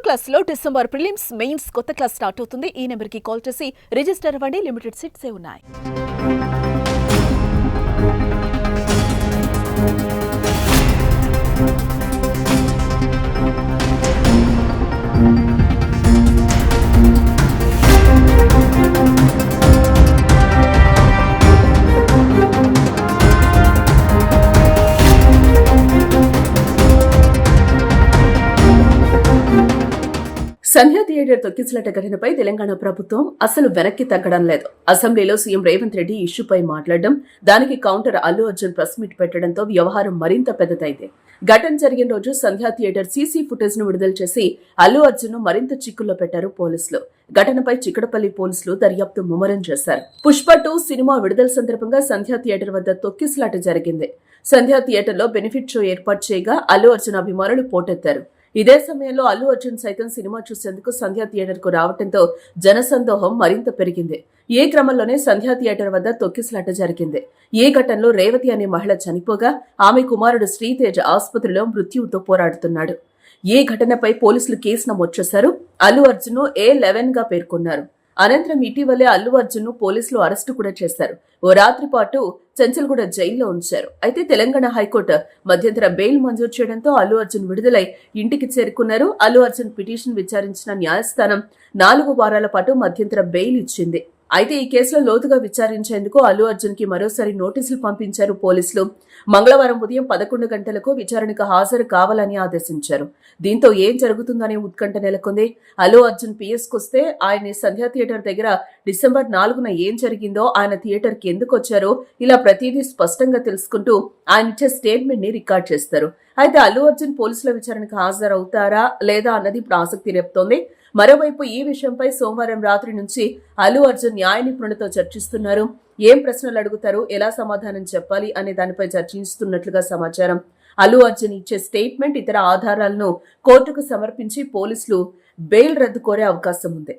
Class లో December prelims mains కొత్త class start అవుతుంది. ఈ నెంబర్ కి కాల్ చేసి రిజిస్టర్ అవ్వండి. లిమిటెడ్ సీట్సే ఉన్నాయి. సంధ్యా థియేటర్ తొక్కిసలాట ఘటనపై తెలంగాణ ప్రభుత్వం అసలు వెనక్కి తగ్గడం లేదు. అసెంబ్లీలో సీఎం రేవంత్ రెడ్డి ఇష్యూపై మాట్లాడడం, దానికి counter Allu Arjun press meet పెట్టడంతో వ్యవహారం మరింత పెద్దదైంది. ఘటన జరిగిన రోజు సంధ్యా థియేటర్ సీసీ ఫుటేజ్ ను విడుదల చేసి అల్లు అర్జున్ ను మరింత చిక్కుల్లో పెట్టారు పోలీసులు. ఘటనపై చిక్కడపల్లి పోలీసులు దర్యాప్తు ముమ్మరం చేశారు. పుష్ప 2 సినిమా విడుదల సందర్భంగా సంధ్యా థియేటర్ వద్ద తొక్కిసలాట జరిగింది. సంధ్యా థియేటర్ లో బెనిఫిట్ షో ఏర్పాటు చేయగా అల్లు అర్జున్ అభిమానులు పోటెత్తారు. ఇదే సమయంలో అల్లు అర్జున్ సైతం సినిమా చూసేందుకు సంధ్యా థియేటర్ కు రావడంతో జనసందోహం మరింత పెరిగింది. ఈ క్రమంలోనే సంధ్యా థియేటర్ వద్ద తొక్కిసలాట జరిగింది. ఈ ఘటనలో రేవతి అనే మహిళ చనిపోగా ఆమె కుమారుడు శ్రీతేజ్ ఆసుపత్రిలో మృత్యువుతో పోరాడుతున్నాడు. ఈ ఘటనపై పోలీసులు కేసు నమోదు చేశారు. అల్లు అర్జున్ A11 గా పేర్కొన్నారు. అనంతరం ఇటీవలే అల్లు అర్జున్ ను పోలీసులు అరెస్టు కూడా చేశారు. ఓ రాత్రి పాటు చెంచల్గూడ జైల్లో ఉంచారు. అయితే తెలంగాణ హైకోర్టు మధ్యంతర బెయిల్ మంజూరు చేయడంతో అల్లు అర్జున్ విడుదలై ఇంటికి చేరుకున్నారు. అల్లు అర్జున్ పిటిషన్ విచారించిన న్యాయస్థానం 4 వారాల పాటు మధ్యంతర బెయిల్ ఇచ్చింది. అయితే ఈ కేసులో లోతుగా విచారించేందుకు అల్లు అర్జున్ కి మరోసారి నోటీసులు పంపించారు పోలీసులు. మంగళవారం ఉదయం 11 గంటలకు విచారణకు హాజరు కావాలని ఆదేశించారు. దీంతో ఏం జరుగుతుందనే ఉత్కంఠ నెలకొంది. అల్లు అర్జున్ పిఎస్కొస్తే ఆయన సంధ్యా థియేటర్ దగ్గర డిసెంబర్ 4న ఏం జరిగిందో, ఆయన థియేటర్ కి ఎందుకు వచ్చారో ఇలా ప్రతిదీ స్పష్టంగా తెలుసుకుంటూ ఆయన ఇచ్చే స్టేట్మెంట్ ని రికార్డ్ చేస్తారు. అయితే అల్లు అర్జున్ పోలీసుల విచారణకు హాజరవుతారా లేదా అన్నది ఇప్పుడు ఆసక్తి రేపుతోంది. మరోవైపు ఈ విషయంపై సోమవారం రాత్రి నుంచి అల్లు అర్జున్ న్యాయ నిపుణులతో చర్చిస్తున్నారు. ఏం ప్రశ్నలు అడుగుతారు, ఎలా సమాధానం చెప్పాలి అనే దానిపై చర్చిస్తున్నట్లుగా సమాచారం. అల్లు అర్జున్ ఇచ్చే స్టేట్మెంట్, ఇతర ఆధారాలను కోర్టుకు సమర్పించి పోలీసులు బెయిల్ రద్దు కోరే అవకాశం ఉంది.